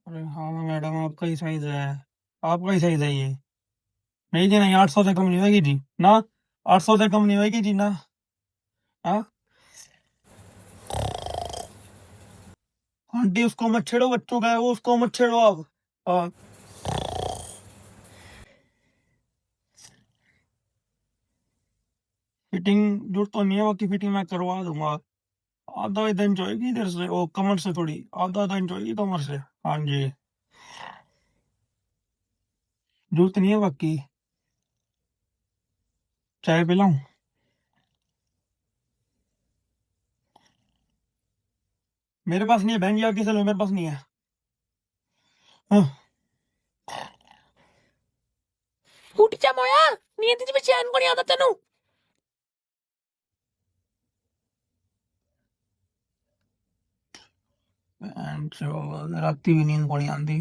अरे हाँ मैडम, आपका ही साइज है। आपका ही साइज है ये। नहीं जी नहीं, 800 से कम नहीं होगी जी ना। 800 से कम नहीं होगी जी ना। हाँ आंटी, उसको मत छेड़ो, बच्चों का है वो, उसको मत छेड़ो आप। हाँ, फिटिंग जरूरत तो नहीं है, बाकी फिटिंग मैं करवा दूंगा। आधा इधर इंच होएगी, इधर से वो कमर से थोड़ी आधा आधा इंच होएगी कमर से। हाँ जी, जरूरत नहीं है बाकी। चाय पिलाऊं? मेरे पास नहीं है बहन जी, आप किसे लो, मेरे पास नहीं है। हाँ। Buticha moya, niente di pecahan ko niya tatano. बहन चो, राती भी नींद बड़ी आंदी।